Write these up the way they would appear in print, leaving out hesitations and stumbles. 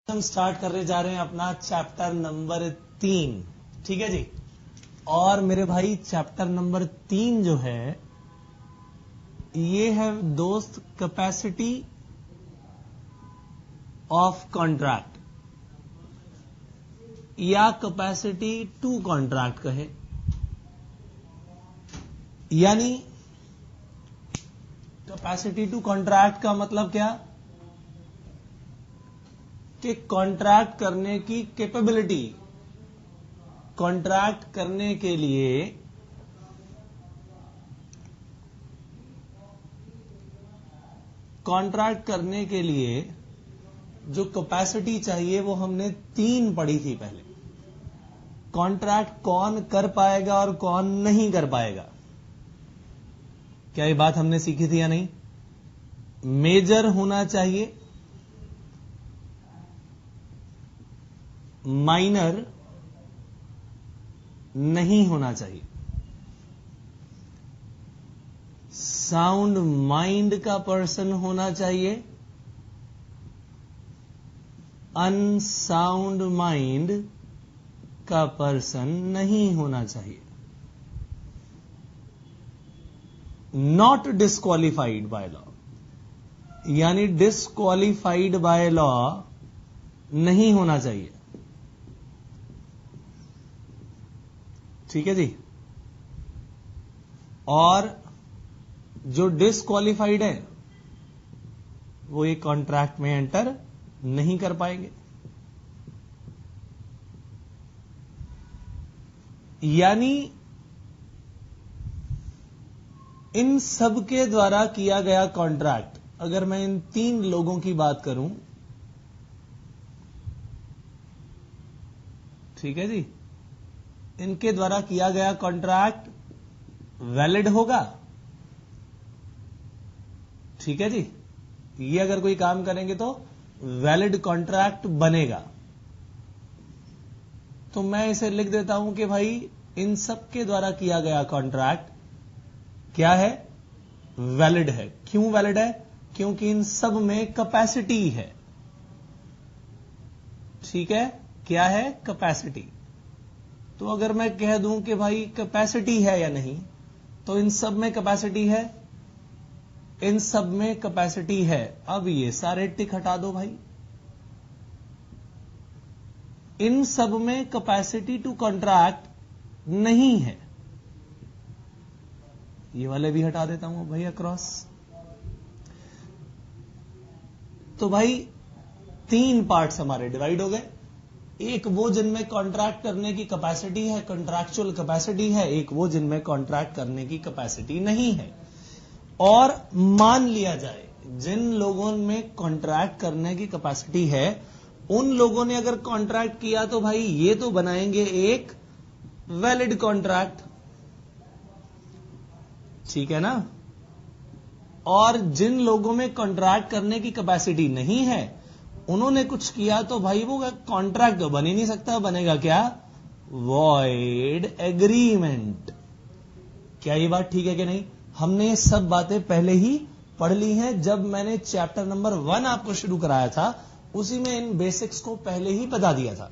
हम स्टार्ट करने जा रहे हैं अपना चैप्टर नंबर 3। ठीक है जी। और मेरे भाई चैप्टर नंबर 3 जो है ये है दोस्त कैपेसिटी ऑफ कॉन्ट्रैक्ट या कैपेसिटी टू कॉन्ट्रैक्ट कहे, यानी कैपेसिटी टू कॉन्ट्रैक्ट का मतलब क्या कि कॉन्ट्रैक्ट करने की कैपेबिलिटी, कॉन्ट्रैक्ट करने के लिए जो कैपेसिटी चाहिए वो हमने 3 पढ़ी थी पहले। कॉन्ट्रैक्ट कौन कर पाएगा और कौन नहीं कर पाएगा, क्या ये बात हमने सीखी थी या नहीं? मेजर होना चाहिए, माइनर नहीं होना चाहिए, साउंड माइंड का पर्सन होना चाहिए, अनसाउंड माइंड का पर्सन नहीं होना चाहिए। नॉट डिस्क्वालिफाइड बाय लॉ, यानी डिस्क्वालिफाइड बाय लॉ नहीं होना चाहिए। ठीक है जी। और जो डिस्क्वालिफाइड है वो एक कॉन्ट्रैक्ट में एंटर नहीं कर पाएंगे। यानी इन सब के द्वारा किया गया कॉन्ट्रैक्ट, अगर मैं इन 3 लोगों की बात करूं, ठीक है जी, इनके द्वारा किया गया कॉन्ट्रैक्ट वैलिड होगा। ठीक है जी। ये अगर कोई काम करेंगे तो वैलिड कॉन्ट्रैक्ट बनेगा। तो मैं इसे लिख देता हूं कि भाई इन सब के द्वारा किया गया कॉन्ट्रैक्ट क्या है? वैलिड है। क्यों वैलिड है? क्योंकि इन सब में कैपेसिटी है। ठीक है, क्या है? कैपेसिटी। तो अगर मैं कह दूं कि भाई कैपेसिटी है या नहीं, तो इन सब में कैपेसिटी है, इन सब में कैपेसिटी है। अब ये सारे टिक हटा दो भाई। इन सब में कैपेसिटी टू कॉन्ट्रैक्ट नहीं है, ये वाले भी हटा देता हूं भाई अक्रॉस। तो भाई 3 पार्ट्स हमारे डिवाइड हो गए। एक वो जिनमें कॉन्ट्रैक्ट करने की कैपेसिटी है, कॉन्ट्रैक्चुअल कैपेसिटी है, एक वो जिनमें कॉन्ट्रैक्ट करने की कैपेसिटी नहीं है। और मान लिया जाए जिन लोगों में कॉन्ट्रैक्ट करने की कैपेसिटी है, उन लोगों ने अगर कॉन्ट्रैक्ट किया तो भाई ये तो बनाएंगे एक वैलिड कॉन्ट्रैक्ट। ठीक है ना? और जिन लोगों में कॉन्ट्रैक्ट करने की कैपेसिटी नहीं है, उन्होंने कुछ किया तो भाई वो कॉन्ट्रैक्ट तो बन ही नहीं सकता। बनेगा क्या? Void agreement. क्या ये बात ठीक है कि नहीं? हमने ये सब बातें पहले ही पढ़ ली हैं। जब मैंने चैप्टर नंबर 1 आपको शुरू कराया था, उसी में इन बेसिक्स को पहले ही बता दिया था।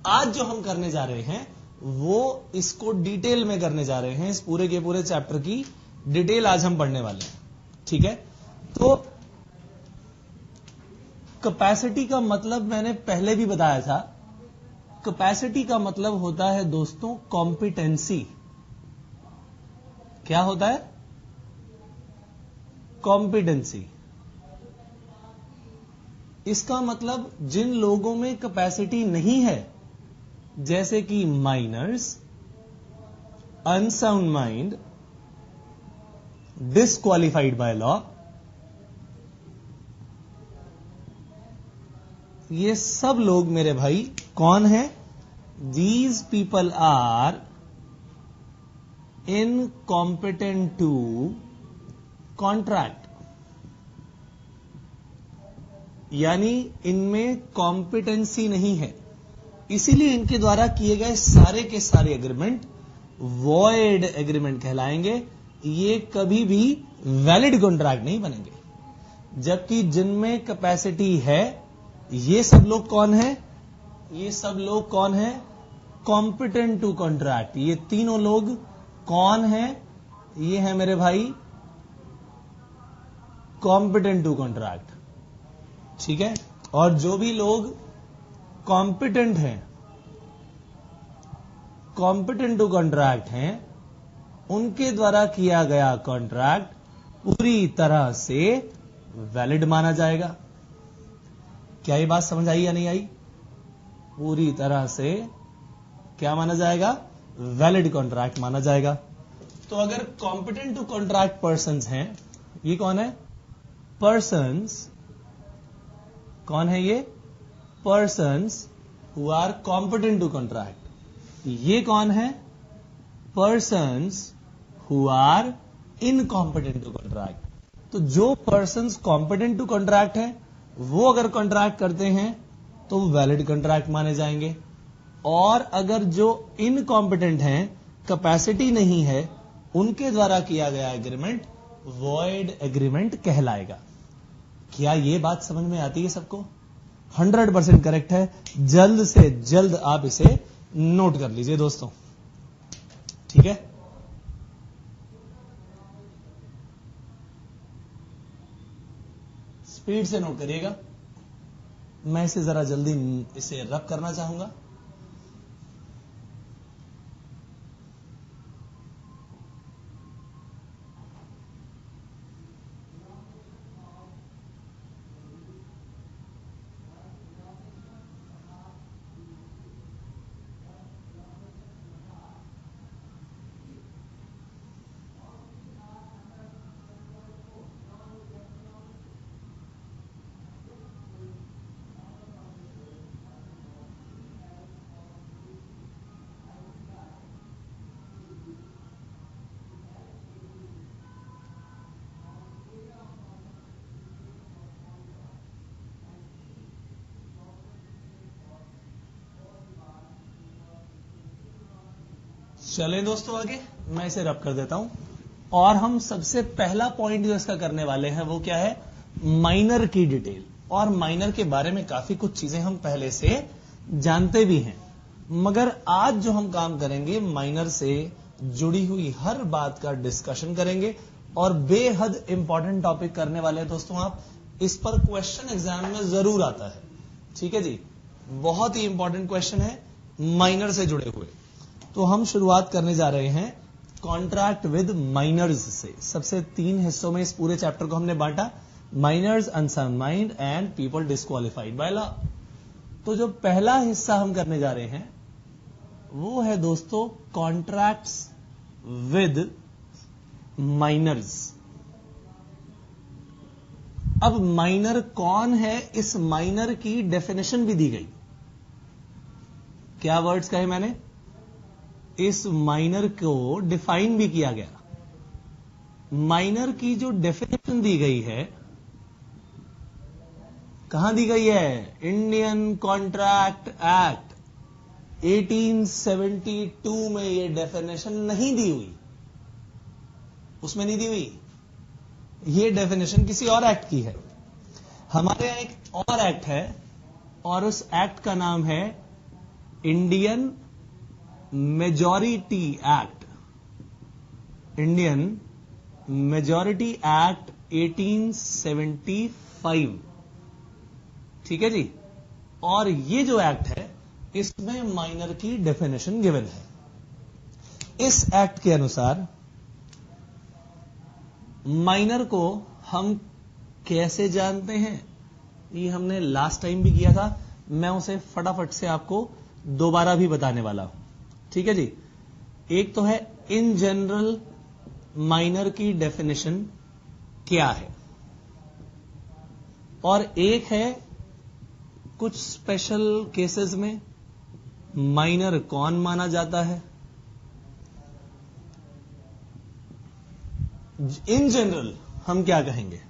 आज जो हम करने जा रहे हैं वो इसको डिटेल में करने जा रहे हैं। इस पूरे के पूरे चैप्टर की डिटेल आज हम पढ़ने वाले हैं। ठीक है। तो कैपेसिटी का मतलब मैंने पहले भी बताया था। कैपेसिटी का मतलब होता है दोस्तों कॉम्पिटेंसी। क्या होता है? कॉम्पिटेंसी। इसका मतलब जिन लोगों में कैपेसिटी नहीं है, जैसे कि minors, unsound mind, disqualified by law, ये सब लोग मेरे भाई कौन है? These people are incompetent to contract, यानी इनमें कॉम्पिटेंसी नहीं है, इसीलिए इनके द्वारा किए गए सारे के सारे एग्रीमेंट वॉइड एग्रीमेंट कहलाएंगे। ये कभी भी वैलिड कॉन्ट्रैक्ट नहीं बनेंगे। जबकि जिनमें कैपेसिटी है ये सब लोग कौन है? ये सब लोग कौन है? Competent to contract. ये तीनों लोग कौन है? ये है मेरे भाई कॉम्पिटेंट टू कॉन्ट्रैक्ट। ठीक है, और जो भी लोग कॉम्पिटेंट हैं, कॉम्पिटेंट टू कॉन्ट्रैक्ट हैं, उनके द्वारा किया गया कॉन्ट्रैक्ट पूरी तरह से वैलिड माना जाएगा। क्या ये बात समझ आई या नहीं आई? पूरी तरह से क्या माना जाएगा? वैलिड कॉन्ट्रैक्ट माना जाएगा। तो अगर कॉम्पिटेंट टू कॉन्ट्रैक्ट पर्संस हैं, ये कौन है? पर्संस। कौन है ये? Persons who are competent to contract. ये कौन है? Persons who are incompetent to contract. तो जो पर्संस कॉम्पिटेंट टू कॉन्ट्रैक्ट है, वो अगर कॉन्ट्रैक्ट करते हैं तो वैलिड कॉन्ट्रैक्ट माने जाएंगे, और अगर जो इनकॉम्पिटेंट हैं, कैपेसिटी नहीं है, उनके द्वारा किया गया एग्रीमेंट वॉइड एग्रीमेंट कहलाएगा। क्या यह बात समझ में आती है सबको? 100% करेक्ट है। जल्द से जल्द आप इसे नोट कर लीजिए दोस्तों। ठीक है, स्पीड से नोट करिएगा। मैं इसे जरा जल्दी इसे रब करना चाहूंगा। चलें दोस्तों आगे, मैं इसे रब कर देता हूं। और हम सबसे पहला पॉइंट जो इसका करने वाले हैं वो क्या है? माइनर की डिटेल। और माइनर के बारे में काफी कुछ चीजें हम पहले से जानते भी हैं, मगर आज जो हम काम करेंगे, माइनर से जुड़ी हुई हर बात का डिस्कशन करेंगे, और बेहद इंपॉर्टेंट टॉपिक करने वाले हैं दोस्तों आप। इस पर क्वेश्चन एग्जाम में जरूर आता है। ठीक है जी, बहुत ही इंपॉर्टेंट क्वेश्चन है माइनर से जुड़े हुए। तो हम शुरुआत करने जा रहे हैं कॉन्ट्रैक्ट विद माइनर्स से। सबसे 3 हिस्सों में इस पूरे चैप्टर को हमने बांटा, minors, unsound and people disqualified by law. तो जो पहला हिस्सा हम करने जा रहे हैं वो है दोस्तों कॉन्ट्रैक्ट्स विद माइनर्स। अब माइनर कौन है, इस माइनर की डेफिनेशन भी दी गई। क्या वर्ड्स कहे मैंने? इस माइनर को डिफाइन भी किया गया। माइनर की जो डेफिनेशन दी गई है, कहां दी गई है? इंडियन कॉन्ट्रैक्ट एक्ट 1872 में ये डेफिनेशन नहीं दी हुई, उसमें नहीं दी हुई। ये डेफिनेशन किसी और एक्ट की है। हमारे यहां एक और एक्ट है, और उस एक्ट का नाम है Indian majority act. Indian majority act 1875। ठीक है जी, और ये जो एक्ट है इसमें माइनर की डेफिनेशन गिवन है। इस एक्ट के अनुसार माइनर को हम कैसे जानते हैं, ये हमने लास्ट टाइम भी किया था, मैं उसे फटाफट से आपको दोबारा भी बताने वाला हूं। ठीक है जी, एक तो है इन जनरल माइनर की डेफिनेशन क्या है, और एक है कुछ स्पेशल केसेस में माइनर कौन माना जाता है। इन जनरल हम क्या कहेंगे?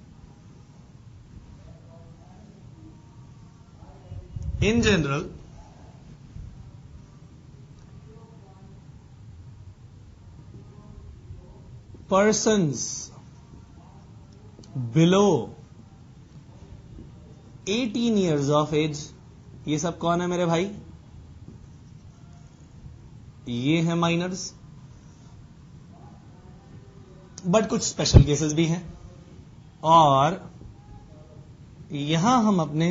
In general persons below 18 years of age, ये सब कौन है मेरे भाई? ये है माइनर्स। बट कुछ स्पेशल केसेस भी हैं, और यहां हम अपने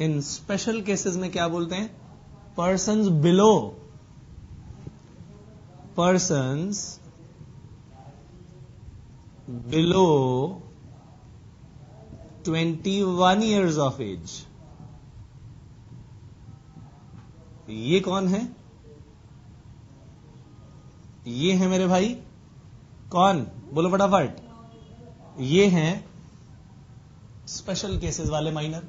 इन स्पेशल केसेस में क्या बोलते हैं? Persons below 21 years of age. ये कौन है? ये है मेरे भाई कौन? बोलो फटाफट। ये हैं स्पेशल केसेस वाले माइनर।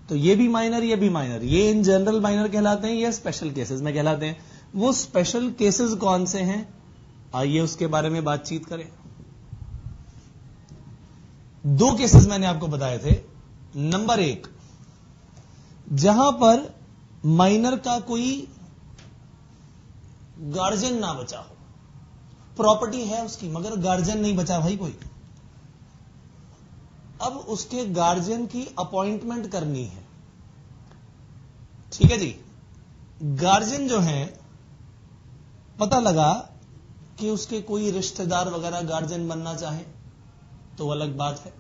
तो ये भी माइनर, ये भी माइनर, ये इन जनरल माइनर कहलाते हैं, ये स्पेशल केसेस में कहलाते हैं। वो स्पेशल केसेस कौन से हैं, आइए उसके बारे में बातचीत करें। 2 केसेस मैंने आपको बताए थे। नंबर 1, जहां पर माइनर का कोई गार्जियन ना बचा हो, प्रॉपर्टी है उसकी मगर गार्जियन नहीं बचा भाई कोई। अब उसके गार्जियन की अपॉइंटमेंट करनी है, ठीक है जी। गार्जियन जो है, पता लगा कि उसके कोई रिश्तेदार वगैरह गार्जियन बनना चाहे तो अलग बात है,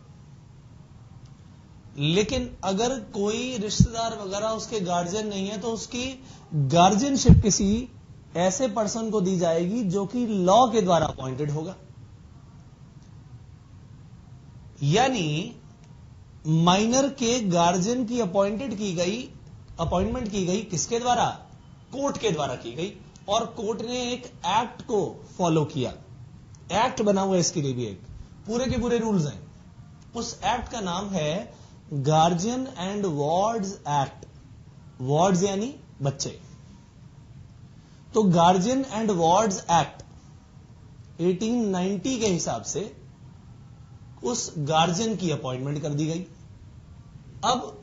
लेकिन अगर कोई रिश्तेदार वगैरह उसके गार्जियन नहीं है तो उसकी गार्जियनशिप किसी ऐसे पर्सन को दी जाएगी जो कि लॉ के द्वारा अपॉइंटेड होगा। यानी माइनर के गार्जियन की अपॉइंटमेंट की गई किसके द्वारा? कोर्ट के द्वारा की गई, और कोर्ट ने एक एक्ट को फॉलो किया। एक्ट बना हुआ है इसके लिए भी, एक पूरे के पूरे रूल्स हैं। उस एक्ट का नाम है guardian and wards act. Wards यानी बच्चे। तो गार्जियन एंड वार्ड्स एक्ट 1890 के हिसाब से उस गार्जियन की अपॉइंटमेंट कर दी गई। अब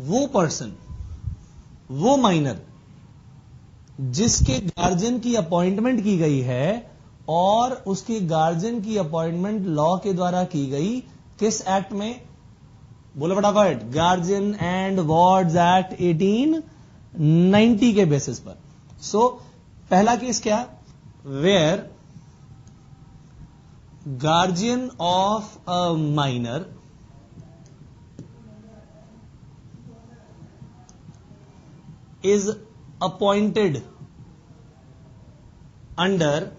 वो पर्सन, वो माइनर जिसके गार्जियन की अपॉइंटमेंट की गई है, और उसके गार्जियन की अपॉइंटमेंट लॉ के द्वारा की गई, किस एक्ट में? बोलो फटाफट। गार्जियन एंड वार्ड्स एक्ट 1890 के बेसिस पर। सो पहला केस क्या? Where guardian of a minor is appointed under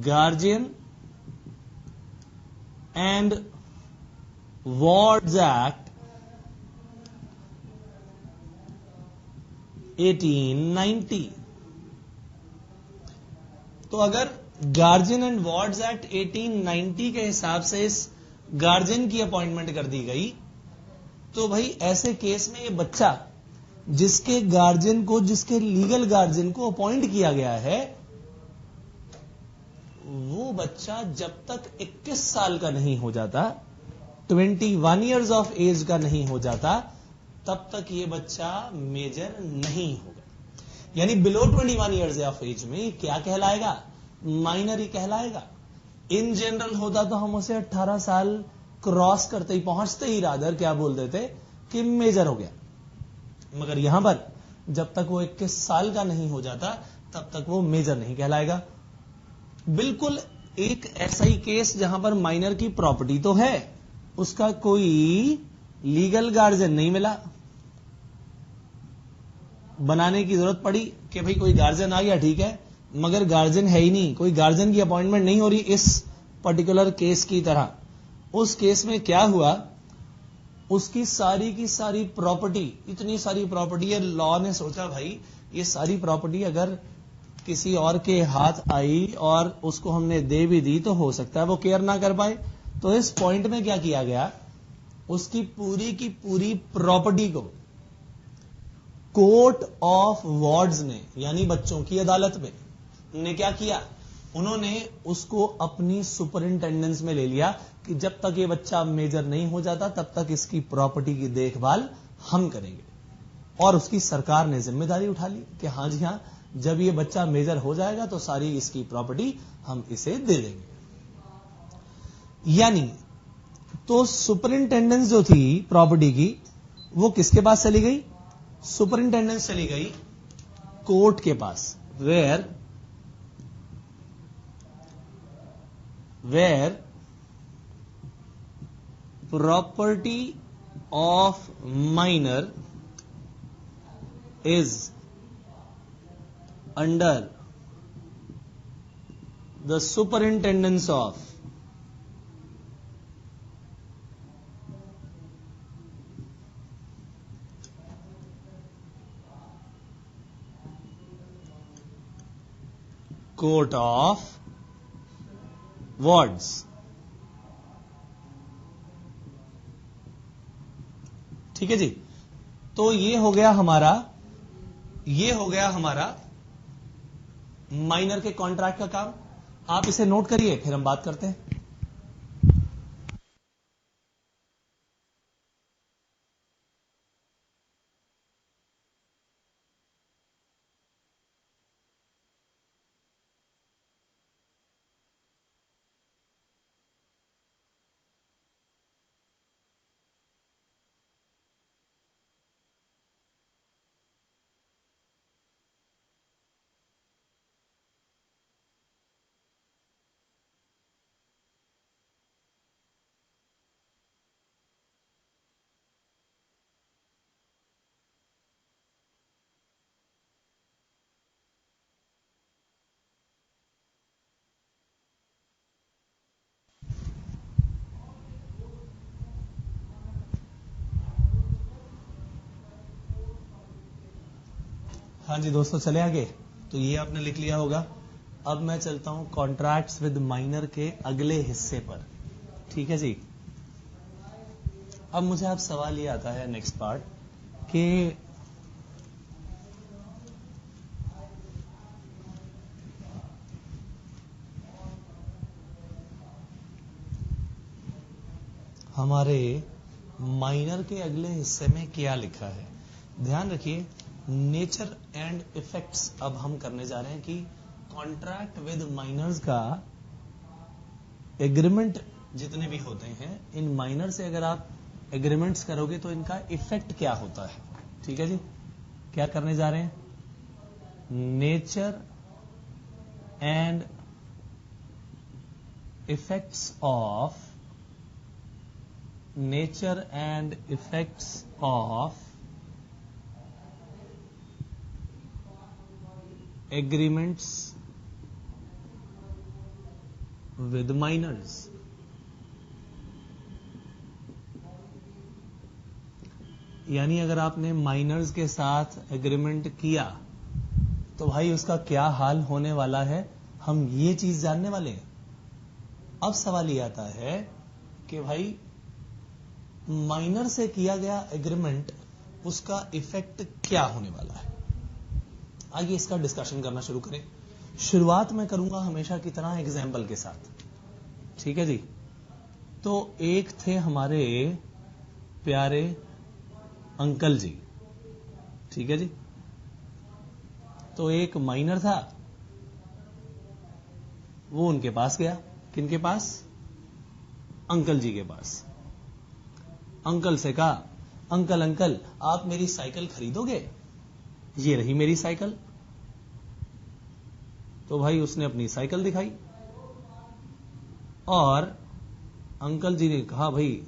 Guardian and Wards Act 1890। तो अगर गार्जियन एंड वार्ड्स एक्ट 1890 के हिसाब से इस गार्जियन की अपॉइंटमेंट कर दी गई, तो भाई ऐसे केस में ये बच्चा जिसके गार्जियन को, जिसके लीगल गार्जियन को अपॉइंट किया गया है, वो बच्चा जब तक 21 साल का नहीं हो जाता, 21 इयर्स ऑफ एज का नहीं हो जाता, तब तक ये बच्चा मेजर नहीं होगा। यानी बिलो 21 इयर्स ऑफ एज में क्या कहलाएगा? माइनर ही कहलाएगा। इन जनरल होता तो हम उसे 18 साल क्रॉस करते ही, पहुंचते ही रादर क्या बोल देते कि मेजर हो गया। मगर यहां पर जब तक वो 21 साल का नहीं हो जाता तब तक वो मेजर नहीं कहलाएगा। बिल्कुल एक ऐसा ही केस जहां पर माइनर की प्रॉपर्टी तो है, उसका कोई लीगल गार्जियन नहीं मिला, बनाने की जरूरत पड़ी कि भाई कोई गार्जियन आ गया, ठीक है, मगर गार्जियन है ही नहीं, कोई गार्जियन की अपॉइंटमेंट नहीं हो रही इस पर्टिकुलर केस की तरह। उस केस में क्या हुआ? उसकी सारी की सारी प्रॉपर्टी, इतनी सारी प्रॉपर्टी है, लॉ ने सोचा भाई ये सारी प्रॉपर्टी अगर किसी और के हाथ आई और उसको हमने दे भी दी तो हो सकता है वो केयर ना कर पाए। तो इस पॉइंट में क्या किया गया? उसकी पूरी की पूरी प्रॉपर्टी को कोर्ट ऑफ वार्ड्स ने, यानी बच्चों की अदालत में, ने क्या किया? उन्होंने उसको अपनी सुपरिंटेंडेंस में ले लिया कि जब तक ये बच्चा मेजर नहीं हो जाता तब तक इसकी प्रॉपर्टी की देखभाल हम करेंगे। और उसकी सरकार ने जिम्मेदारी उठा ली कि हां जी हां, जब ये बच्चा मेजर हो जाएगा तो सारी इसकी प्रॉपर्टी हम इसे दे देंगे। यानी तो सुपरिंटेंडेंस जो थी प्रॉपर्टी की वो किसके पास चली गई? सुपरिंटेंडेंस चली गई कोर्ट के पास, where property of minor is under the superintendence of court of wards. ठीक है जी। तो ये हो गया हमारा माइनर के कॉन्ट्रैक्ट का काम। आप इसे नोट करिए, फिर हम बात करते हैं। हाँ जी दोस्तों, चले आगे। तो ये आपने लिख लिया होगा। अब मैं चलता हूं कॉन्ट्रैक्ट्स विद माइनर के अगले हिस्से पर। ठीक है जी। अब मुझे आप सवाल ये आता है नेक्स्ट पार्ट कि हमारे माइनर के अगले हिस्से में क्या लिखा है। ध्यान रखिए, नेचर एंड इफेक्ट्स अब हम करने जा रहे हैं कि कॉन्ट्रैक्ट विद माइनर्स का एग्रीमेंट जितने भी होते हैं, इन माइनर से अगर आप एग्रीमेंट्स करोगे तो इनका इफेक्ट क्या होता है। ठीक है जी। क्या करने जा रहे हैं? Nature and effects of agreements with minors. यानी अगर आपने माइनर्स के साथ एग्रीमेंट किया तो भाई उसका क्या हाल होने वाला है, हम ये चीज जानने वाले हैं। अब सवाल ये आता है कि भाई माइनर से किया गया एग्रीमेंट, उसका इफेक्ट क्या होने वाला है। आइए इसका डिस्कशन करना शुरू करें। शुरुआत मैं करूंगा हमेशा की तरह एग्जाम्पल के साथ। ठीक है जी। तो एक थे हमारे प्यारे अंकल जी। ठीक है जी। तो एक माइनर था, वो उनके पास गया। किनके पास? अंकल जी के पास। अंकल से कहा, अंकल आप मेरी साइकिल खरीदोगे? ये रही मेरी साइकिल। तो भाई उसने अपनी साइकिल दिखाई और अंकल जी ने कहा, भाई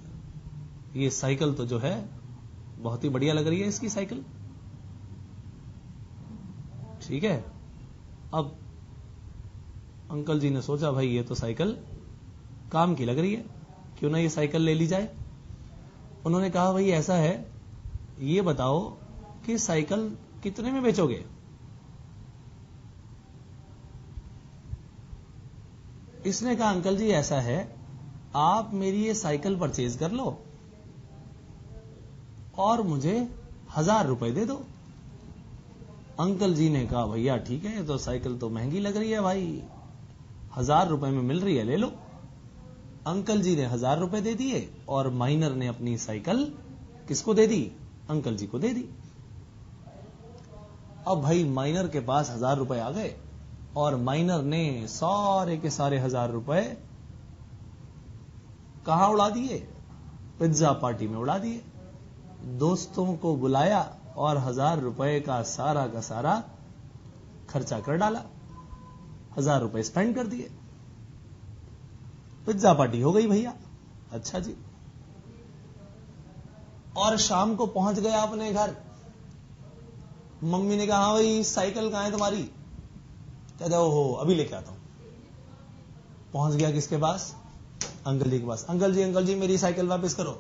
ये साइकिल तो जो है बहुत ही बढ़िया लग रही है, इसकी साइकिल। ठीक है। अब अंकल जी ने सोचा, भाई ये तो साइकिल काम की लग रही है, क्यों ना ये साइकिल ले ली जाए। उन्होंने कहा, भाई ऐसा है, ये बताओ कि साइकिल कितने में बेचोगे? इसने कहा, अंकल जी ऐसा है, आप मेरी ये साइकिल परचेज कर लो और मुझे 1000 रुपए दे दो। अंकल जी ने कहा, भैया ठीक है, तो साइकिल तो महंगी लग रही है भाई, 1000 रुपए में मिल रही है, ले लो। अंकल जी ने 1000 रुपए दे दिए और माइनर ने अपनी साइकिल किसको दे दी? अंकल जी को दे दी। अब भाई माइनर के पास 1000 रुपए आ गए और माइनर ने सारे के सारे 1000 रुपए कहां उड़ा दिए? पिज्जा पार्टी में उड़ा दिए। दोस्तों को बुलाया और 1000 रुपए का सारा खर्चा कर डाला, 1000 रुपए स्पेंड कर दिए, पिज्जा पार्टी हो गई भैया। अच्छा जी। और शाम को पहुंच गया अपने घर, मम्मी ने कहा हाँ भाई साइकिल कहां है तुम्हारी? कहते ओहो अभी लेके आता हूं। पहुंच गया किसके पास? अंकल जी के पास। अंकल जी मेरी साइकिल वापस करो।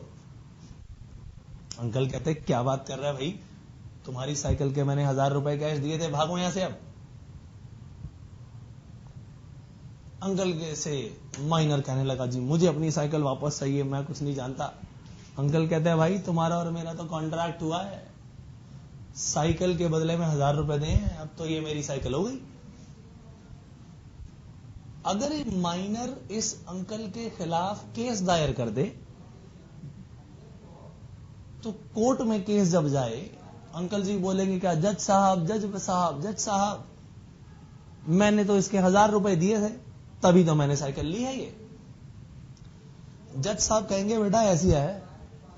अंकल कहते क्या बात कर रहा है भाई, तुम्हारी साइकिल के मैंने 1000 रुपए कैश दिए थे, भागो यहां से अब। अंकल के से माइनर कहने लगा जी मुझे अपनी साइकिल वापस चाहिए, मैं कुछ नहीं जानता। अंकल कहते हैं भाई तुम्हारा और मेरा तो कॉन्ट्रैक्ट हुआ है, साइकिल के बदले में 1000 रुपए दें, अब तो ये मेरी साइकिल हो गई। अगर एक माइनर इस अंकल के खिलाफ केस दायर कर दे तो कोर्ट में केस जब जाए, अंकल जी बोलेंगे क्या, जज साहब मैंने तो इसके 1000 रुपए दिए थे, तभी तो मैंने साइकिल ली है। ये जज साहब कहेंगे बेटा ऐसी है,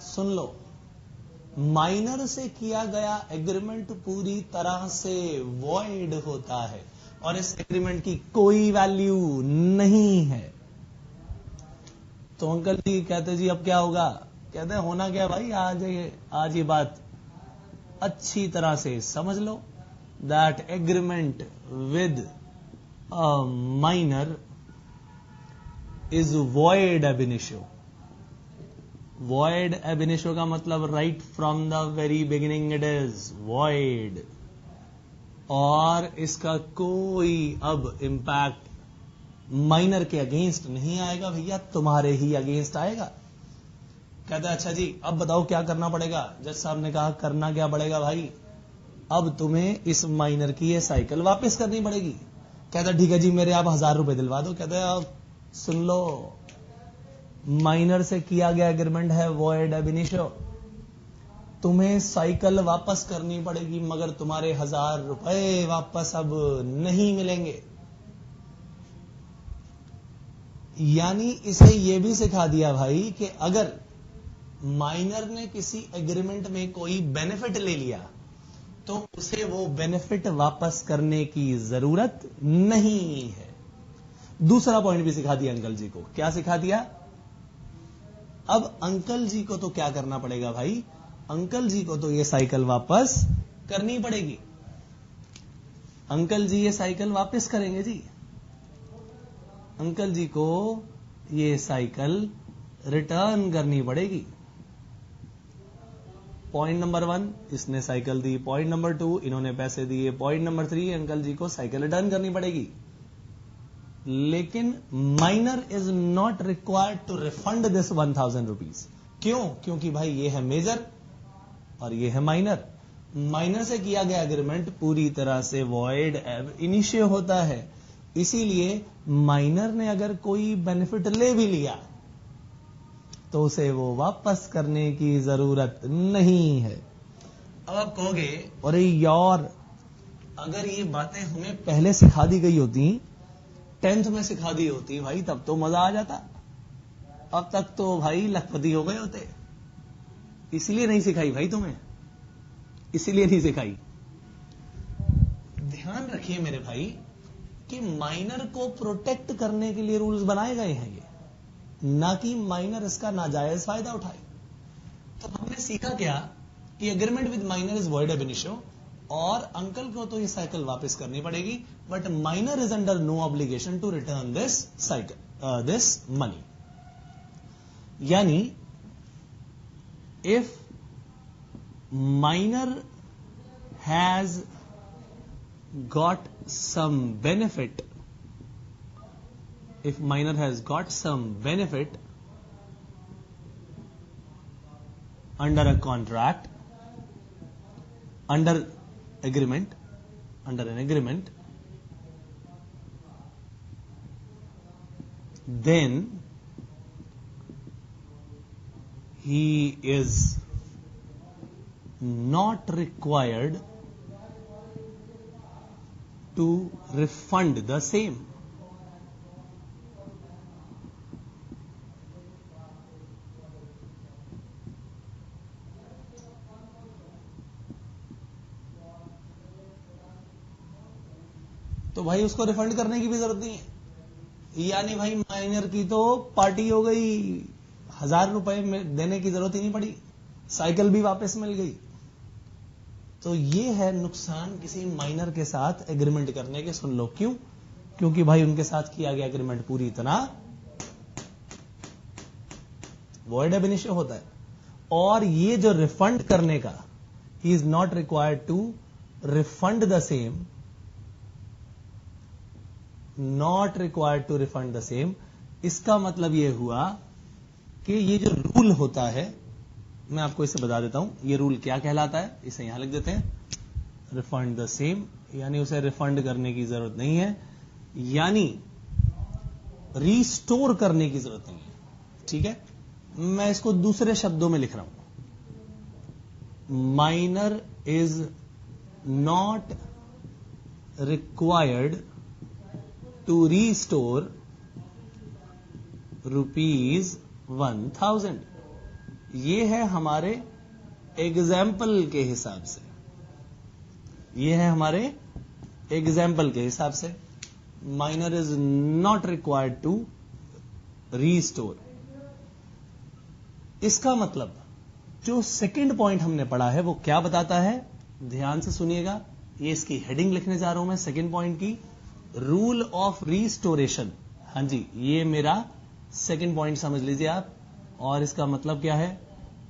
सुन लो, माइनर से किया गया एग्रीमेंट पूरी तरह से वॉइड होता है और इस एग्रीमेंट की कोई वैल्यू नहीं है। तो अंकल जी कहते जी अब क्या होगा? कहते होना क्या भाई, आज ये बात अच्छी तरह से समझ लो, that agreement with a minor is void ab initio। Void ab initio का मतलब right from the very beginning it is void, और इसका कोई अब इंपैक्ट माइनर के अगेंस्ट नहीं आएगा भैया, तुम्हारे ही अगेंस्ट आएगा। कहता है अच्छा जी अब बताओ क्या करना पड़ेगा? जज साहब ने कहा करना क्या पड़ेगा भाई, अब तुम्हें इस माइनर की ये साइकिल वापस करनी पड़ेगी। कहता ठीक है जी मेरे आप 1000 रुपए दिलवा दो। कहते अब सुन लो, माइनर से किया गया एग्रीमेंट है वॉइड ab initio, तुम्हें साइकिल वापस करनी पड़ेगी मगर तुम्हारे 1000 रुपए वापस अब नहीं मिलेंगे। यानी इसे यह भी सिखा दिया भाई कि अगर माइनर ने किसी एग्रीमेंट में कोई बेनिफिट ले लिया तो उसे वो बेनिफिट वापस करने की जरूरत नहीं है। दूसरा पॉइंट भी सिखा दिया अंकल जी को। क्या सिखा दिया? अब अंकल जी को तो क्या करना पड़ेगा भाई, अंकल जी को तो ये साइकिल वापस करनी पड़ेगी। अंकल जी ये साइकिल वापस करेंगे जी, अंकल जी को ये साइकिल रिटर्न करनी पड़ेगी। पॉइंट नंबर 1 इसने साइकिल दी, पॉइंट नंबर 2 इन्होंने पैसे दिए, पॉइंट नंबर 3 अंकल जी को साइकिल रिटर्न करनी पड़ेगी। लेकिन minor is not required to refund this 1000 rupees. क्यों? क्योंकि भाई ये है मेजर और ये है माइनर। माइनर से किया गया एग्रीमेंट पूरी तरह से वॉइड ab initio होता है, इसीलिए माइनर ने अगर कोई बेनिफिट ले भी लिया तो उसे वो वापस करने की जरूरत नहीं है। अब आप कहोगे अरे यार अगर ये बातें हमें पहले सिखा दी गई होती, 10th में सिखा दी होती भाई, तब तो मजा आ जाता, अब तक तो भाई लखपति हो गए होते। इसलिए नहीं सिखाई भाई तुम्हें, इसीलिए नहीं सिखाई। ध्यान रखिए मेरे भाई कि माइनर को प्रोटेक्ट करने के लिए रूल्स बनाए गए हैं ये, ना कि माइनर इसका नाजायज फायदा उठाए। तो हमने सीखा क्या कि agreement with minor is void ab initio, और अंकल को तो ये साइकिल वापस करनी पड़ेगी, but minor is under no obligation to return this cycle this money. यानी if minor has got some benefit, if minor has got some benefit under a contract, under an agreement, then he is not required to refund the same. तो भाई उसको refund करने की भी जरूरत नहीं है। यानी भाई माइनर की तो पार्टी हो गई, 1000 रुपए में देने की जरूरत ही नहीं पड़ी, साइकिल भी वापस मिल गई। तो ये है नुकसान किसी माइनर के साथ एग्रीमेंट करने के। सुन लो क्यों? क्योंकि भाई उनके साथ किया गया एग्रीमेंट पूरी तरह वॉइड एब इनिशियो होता है। और ये जो रिफंड करने का, he is not required to refund the same, not required to refund the same. इसका मतलब यह हुआ कि ये जो रूल होता है, मैं आपको इसे बता देता हूं, ये रूल क्या कहलाता है, इसे यहां लिख देते हैं, रिफंड द सेम, यानी उसे रिफंड करने की जरूरत नहीं है, यानी रिस्टोर करने की जरूरत नहीं है। ठीक है, मैं इसको दूसरे शब्दों में लिख रहा हूं, minor is not required to restore ₹1000। ये है हमारे एग्जाम्पल के हिसाब से, ये है हमारे एग्जाम्पल के हिसाब से, minor is not required to restore. इसका मतलब जो सेकंड पॉइंट हमने पढ़ा है वो क्या बताता है, ध्यान से सुनिएगा, ये इसकी हेडिंग लिखने जा रहा हूं मैं सेकंड पॉइंट की, रूल ऑफ रीस्टोरेशन। हां जी, ये मेरा सेकंड पॉइंट समझ लीजिए आप। और इसका मतलब क्या है,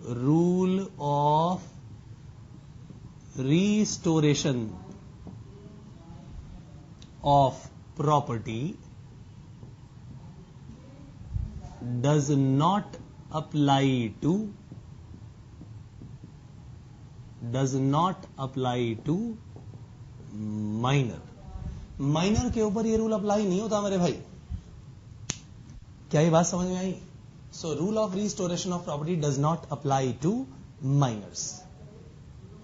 rule of restoration of property does not apply to minor. Minor के ऊपर ये रूल अप्लाई नहीं होता मेरे भाई। क्या ये बात समझ में आई? So rule of restoration of property does not apply to minors.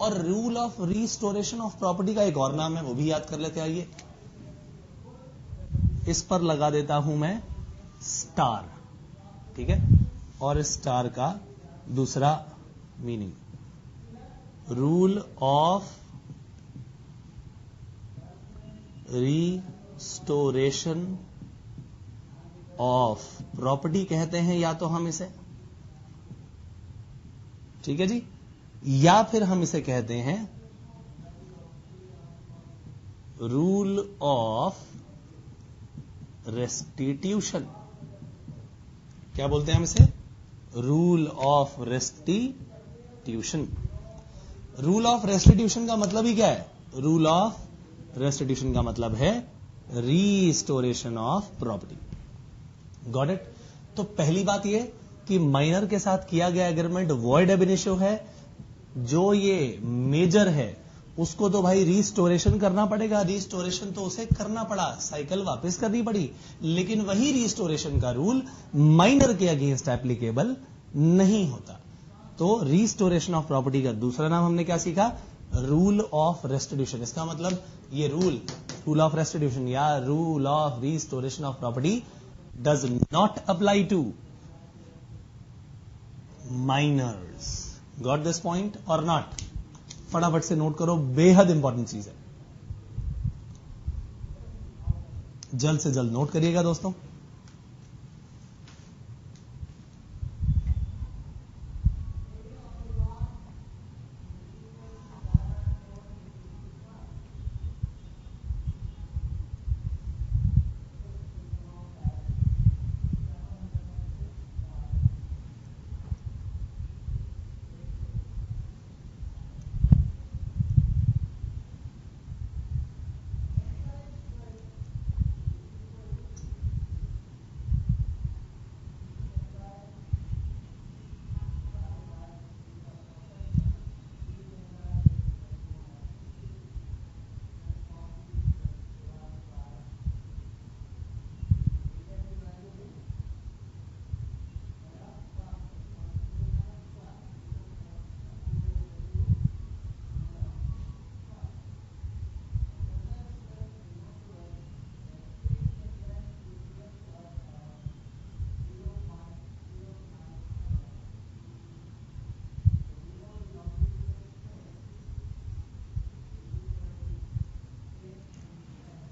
और rule of restoration of property का एक और नाम है, वो भी याद कर लेते आइए। इस पर लगा देता हूं मैं स्टार, ठीक है, और स्टार का दूसरा meaning, rule of restoration of property कहते हैं या तो हम इसे, ठीक है जी, या फिर हम इसे कहते हैं रूल ऑफ रेस्टिट्यूशन। क्या बोलते हैं हम इसे? Rule of restitution. Rule of restitution का मतलब ही क्या है? रूल ऑफ रेस्टिट्यूशन का मतलब है restoration of property. Got it? तो पहली बात यह कि माइनर के साथ किया गया एग्रीमेंट वॉइड एब इनिशियो है। जो ये मेजर है उसको तो भाई रीस्टोरेशन करना पड़ेगा, रीस्टोरेशन तो उसे करना पड़ा, साइकिल वापस करनी पड़ी, लेकिन वही रीस्टोरेशन का रूल माइनर के अगेंस्ट एप्लीकेबल नहीं होता। तो रीस्टोरेशन ऑफ प्रॉपर्टी का दूसरा नाम हमने क्या सीखा? Rule of restitution. इसका मतलब ये रूल ऑफ रेस्टिट्यूशन या rule of restoration of property does not apply to miners. Got this point और नॉट? फटाफट से नोट करो, बेहद इंपॉर्टेंट चीज है, जल्द से जल्द नोट करिएगा दोस्तों।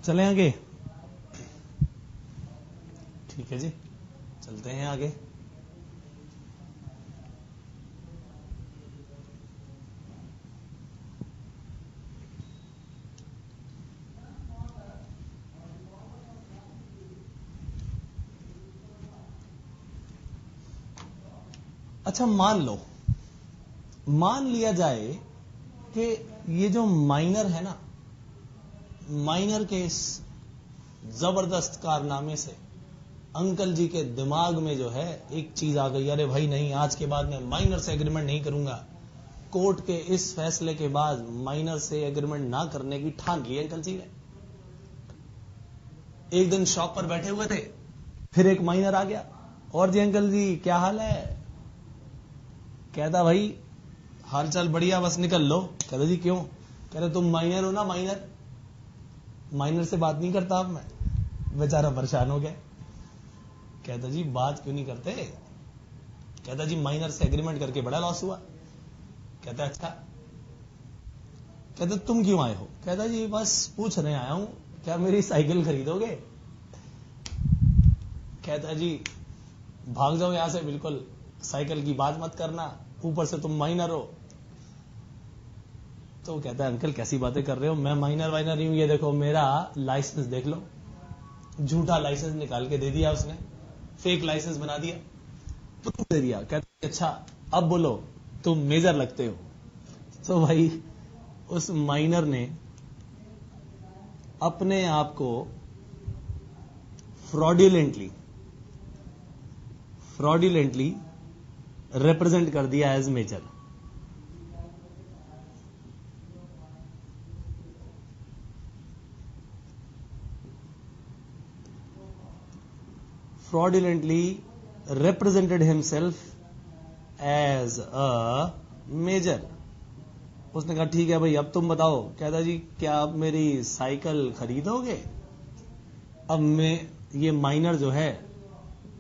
चलें आगे। ठीक है जी, चलते हैं आगे। अच्छा, मान लिया जाए कि ये जो माइनर है ना, माइनर के इस जबरदस्त कारनामे से अंकल जी के दिमाग में जो है एक चीज आ गई, अरे भाई नहीं, आज के बाद मैं माइनर से एग्रीमेंट नहीं करूंगा। कोर्ट के इस फैसले के बाद माइनर से एग्रीमेंट ना करने की ठान ली अंकल जी ने। एक दिन शॉप पर बैठे हुए थे, फिर एक माइनर आ गया, और जी अंकल जी क्या हाल है? कहता भाई हाल चाल बढ़िया, बस निकल लो। कहता जी क्यों? कह रहे तुम माइनर हो ना, माइनर से बात नहीं करता अब मैं। बेचारा परेशान हो गया। कहता जी बात क्यों नहीं करते? कहता जी माइनर से एग्रीमेंट करके बड़ा लॉस हुआ। कहता अच्छा। कहता तुम क्यों आए हो? कहता जी बस पूछने आया हूं, क्या मेरी साइकिल खरीदोगे? कहता जी भाग जाओ यहां से, बिल्कुल साइकिल की बात मत करना, ऊपर से तुम माइनर हो। तो कहता है अंकल कैसी बातें कर रहे हो, मैं माइनर वाइनर नहीं हूं, ये देखो मेरा लाइसेंस देख लो। झूठा लाइसेंस निकाल के दे दिया उसने, फेक लाइसेंस बना दिया, प्रूफ दे दिया। कहते अच्छा अब बोलो तुम मेजर लगते हो। तो भाई उस माइनर ने अपने आप को फ्रॉड्यूलेंटली रिप्रेजेंट कर दिया as major. fraudulently represented himself as a major। उसने कहा ठीक है भाई अब तुम बताओ। कहता जी क्या आप मेरी साइकिल खरीदोगे? अब मैं ये माइनर जो है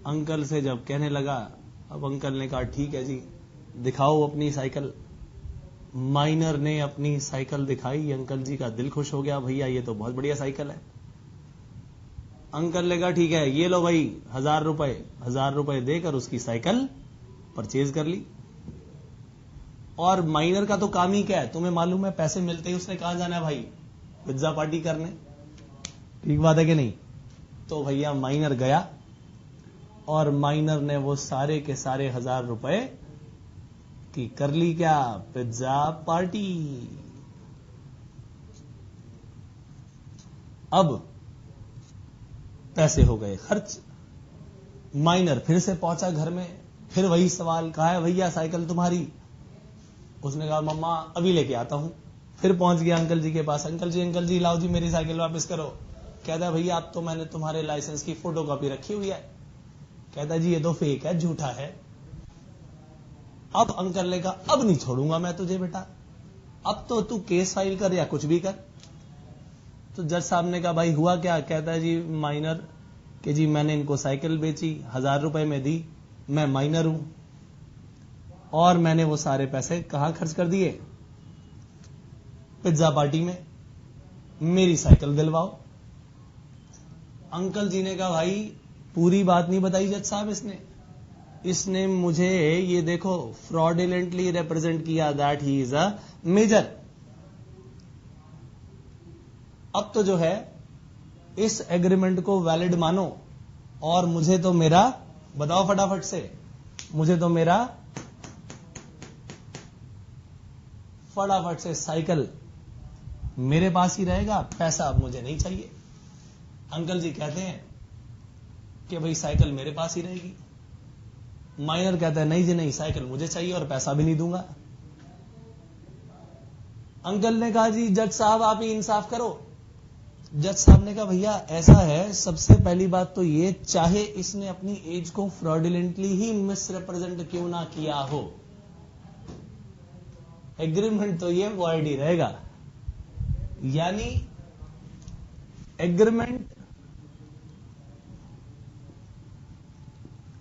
अंकल से जब कहने लगा, अब अंकल ने कहा ठीक है जी दिखाओ अपनी साइकिल। माइनर ने अपनी साइकिल दिखाई, अंकल जी का दिल खुश हो गया, भैया ये तो बहुत बढ़िया साइकिल है। अंकल ने कहा ठीक है ये लो भाई 1000 रुपए देकर उसकी साइकिल परचेज कर ली। और माइनर का तो काम ही क्या है, तुम्हें मालूम है, पैसे मिलते ही उसने कहां जाना है भाई? पिज्जा पार्टी करने। ठीक बात है कि नहीं? तो भैया माइनर गया और माइनर ने वो सारे के सारे 1000 रुपए की कर ली क्या? Pizza party. अब पैसे हो गए खर्च। माइनर फिर से पहुंचा घर में, फिर वही सवाल, कहा है भैया साइकिल तुम्हारी? उसने कहा मम्मा अभी लेके आता हूं। फिर पहुंच गया अंकल जी के पास, अंकल जी लाओ जी मेरी साइकिल वापस करो। कहता है भैया अब तो मैंने तुम्हारे लाइसेंस की फोटोकॉपी रखी हुई है। कहता है जी ये तो फेक है, झूठा है। अब अंकल ने कहा अब नहीं छोड़ूंगा मैं तुझे बेटा, अब तो तू केस फाइल कर या कुछ भी कर। तो जज साहब ने कहा भाई हुआ क्या? कहता है जी माइनर कि जी मैंने इनको साइकिल बेची, 1000 रुपए में दी, मैं माइनर हूं और मैंने वो सारे पैसे कहां खर्च कर दिए? पिज्जा पार्टी में। मेरी साइकिल दिलवाओ। अंकल जी ने कहा भाई पूरी बात नहीं बताई जज साहब, इसने मुझे ये देखो फ्रॉडुलेंटली रिप्रेजेंट किया that he is a major. अब तो जो है इस एग्रीमेंट को वैलिड मानो और मुझे तो मेरा, बताओ फटाफट से, मुझे तो मेरा फटाफट से साइकिल मेरे पास ही रहेगा, पैसा अब मुझे नहीं चाहिए। अंकल जी कहते हैं कि भाई साइकिल मेरे पास ही रहेगी। माइनर कहता है नहीं जी नहीं, साइकिल मुझे चाहिए और पैसा भी नहीं दूंगा। अंकल ने कहा जी जज साहब आप ही इंसाफ करो। जज साहब ने कहा भैया ऐसा है, सबसे पहली बात तो ये, चाहे इसने अपनी एज को फ्रॉडुलेंटली ही मिसरिप्रेजेंट क्यों ना किया हो, एग्रीमेंट तो ये वॉइड ही रहेगा। यानी agreement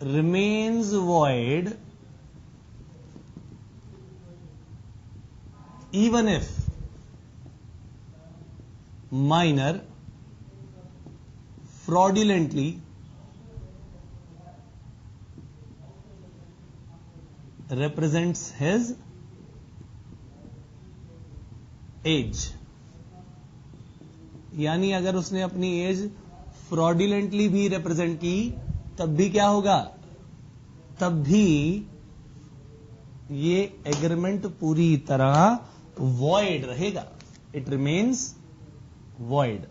remains void even if minor fraudulently represents his age, यानी अगर उसने अपनी एज फ्रॉडुलेंटली भी रिप्रेजेंट की तब भी क्या होगा, तब भी ये एग्रीमेंट पूरी तरह वॉइड रहेगा, इट रिमेन्स वॉइड।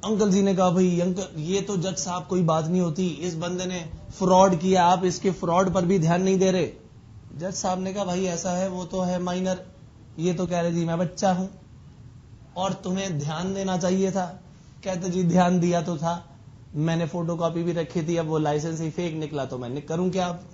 अंकल जी ने कहा भाई अंकल ये तो जज साहब कोई बात नहीं होती, इस बंदे ने फ्रॉड किया, आप इसके फ्रॉड पर भी ध्यान नहीं दे रहे। जज साहब ने कहा भाई ऐसा है, वो तो है माइनर, ये तो कह रहे जी मैं बच्चा हूं और तुम्हें ध्यान देना चाहिए था। कहते जी ध्यान दिया तो था, मैंने फोटोकॉपी भी रखी थी, अब वो लाइसेंस ही फेक निकला तो मैंने करूं क्या अब।